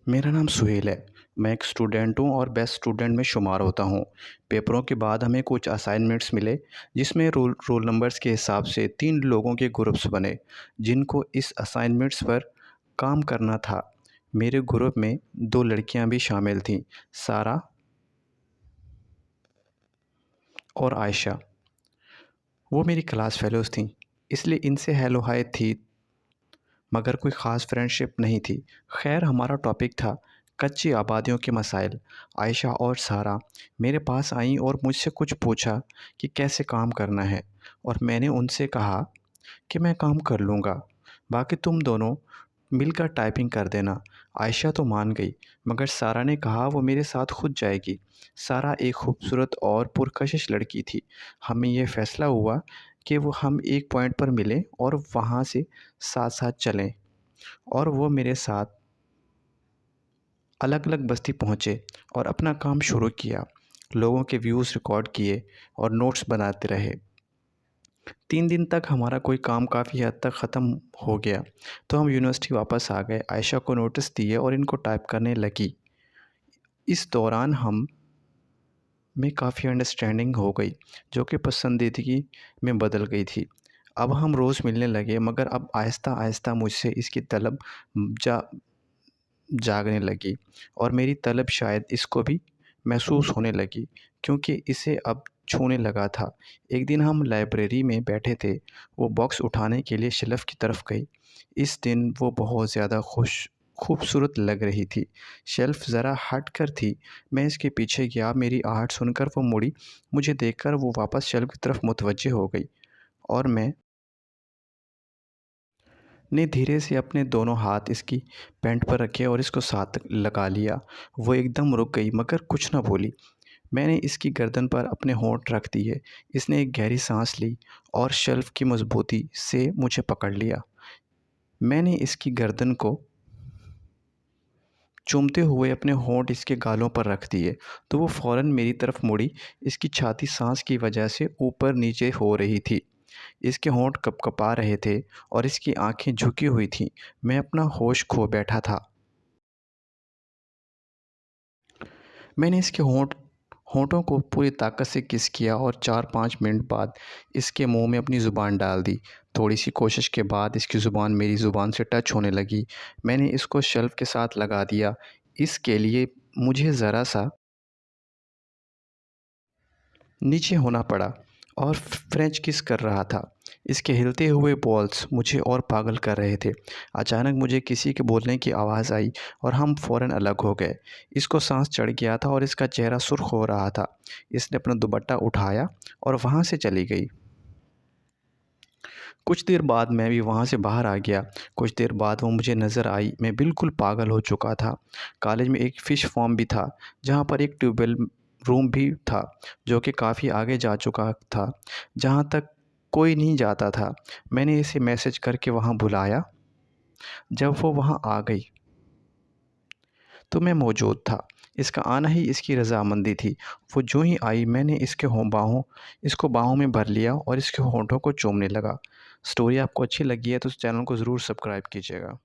मेरा नाम सुहेल है। मैं एक स्टूडेंट हूँ और बेस्ट स्टूडेंट में शुमार होता हूँ। पेपरों के बाद हमें कुछ असाइनमेंट्स मिले जिसमें रोल रोल नंबर्स के हिसाब से 3 लोगों के ग्रुप्स बने जिनको इस असाइनमेंट्स पर काम करना था। मेरे ग्रुप में 2 लड़कियाँ भी शामिल थीं, सारा और आयशा। वो मेरी क्लास फेलोज़ थीं, इसलिए इनसे हेलो हाय थी, मगर कोई ख़ास फ्रेंडशिप नहीं थी। खैर, हमारा टॉपिक था कच्ची आबादियों के मसाइल। आयशा और सारा मेरे पास आईं और मुझसे कुछ पूछा कि कैसे काम करना है, और मैंने उनसे कहा कि मैं काम कर लूँगा, बाकी तुम दोनों मिलकर टाइपिंग कर देना। आयशा तो मान गई, मगर सारा ने कहा वो मेरे साथ खुद जाएगी। सारा एक खूबसूरत और पुरकशिश लड़की थी। हमें यह फ़ैसला हुआ कि वो हम एक पॉइंट पर मिलें और वहाँ से साथ-साथ चलें, और वो मेरे साथ अलग-अलग बस्ती पहुँचे और अपना काम शुरू किया। लोगों के व्यूज़ रिकॉर्ड किए और नोट्स बनाते रहे। 3 दिन तक हमारा कोई काम काफ़ी हद तक ख़त्म हो गया, तो हम यूनिवर्सिटी वापस आ गए। आयशा को नोटिस दिए और इनको टाइप करने लगी। इस दौरान हम में काफ़ी अंडरस्टैंडिंग हो गई, जो कि पसंदीदगी में बदल गई थी। अब हम रोज़ मिलने लगे, मगर अब आहिस्ता-आहिस्ता मुझसे इसकी तलब जा जागने लगी, और मेरी तलब शायद इसको भी महसूस होने लगी, क्योंकि इसे अब छूने लगा था। एक दिन हम लाइब्रेरी में बैठे थे, वो बॉक्स उठाने के लिए शेल्फ़ की तरफ गई। इस दिन वो बहुत ज़्यादा खूबसूरत लग रही थी। शेल्फ़ ज़रा हट कर थी। मैं इसके पीछे गया, मेरी आहट सुनकर वो मुड़ी। मुझे देखकर वो वापस शेल्फ़ की तरफ मुतवज्जे हो गई, और मैं ने धीरे से अपने दोनों हाथ इसकी पैंट पर रखे और इसको साथ लगा लिया। वो एकदम रुक गई, मगर कुछ ना बोली। मैंने इसकी गर्दन पर अपने होंठ रख दिए। इसने एक गहरी सांस ली और शेल्फ की मजबूती से मुझे पकड़ लिया। मैंने इसकी गर्दन को चूमते हुए अपने होंठ इसके गालों पर रख दिए, तो वो फ़ौरन मेरी तरफ मुड़ी। इसकी छाती सांस की वजह से ऊपर नीचे हो रही थी। इसके होंठ कँपकँपा रहे थे और इसकी आँखें झुकी हुई थीं। मैं अपना होश खो बैठा था। मैंने इसके होंठों को पूरी ताकत से किस किया और 4-5 मिनट बाद इसके मुंह में अपनी ज़ुबान डाल दी। थोड़ी सी कोशिश के बाद इसकी ज़ुबान मेरी ज़ुबान से टच होने लगी। मैंने इसको शेल्फ़ के साथ लगा दिया। इसके लिए मुझे ज़रा-सा नीचे होना पड़ा और फ्रेंच किस कर रहा था। इसके हिलते हुए बॉल्स मुझे और पागल कर रहे थे। अचानक मुझे किसी के बोलने की आवाज़ आई और हम फ़ौरन अलग हो गए। इसको सांस चढ़ गया था और इसका चेहरा सुर्ख हो रहा था। इसने अपना दुपट्टा उठाया और वहाँ से चली गई। कुछ देर बाद मैं भी वहाँ से बाहर आ गया। कुछ देर बाद वो मुझे नज़र आई। मैं बिल्कुल पागल हो चुका था। कॉलेज में एक फ़िश फार्म भी था, जहाँ पर एक ट्यूबवेल रूम भी था, जो कि काफ़ी आगे जा चुका था, जहाँ तक कोई नहीं जाता था। मैंने इसे मैसेज करके वहाँ बुलाया। जब वो वहाँ आ गई, तो मैं मौजूद था। इसका आना ही इसकी रज़ामंदी थी। वो जो ही आई, मैंने इसको बाहों में भर लिया और इसके होंठों को चूमने लगा। स्टोरी आपको अच्छी लगी है तो इस चैनल को ज़रूर सब्सक्राइब कीजिएगा।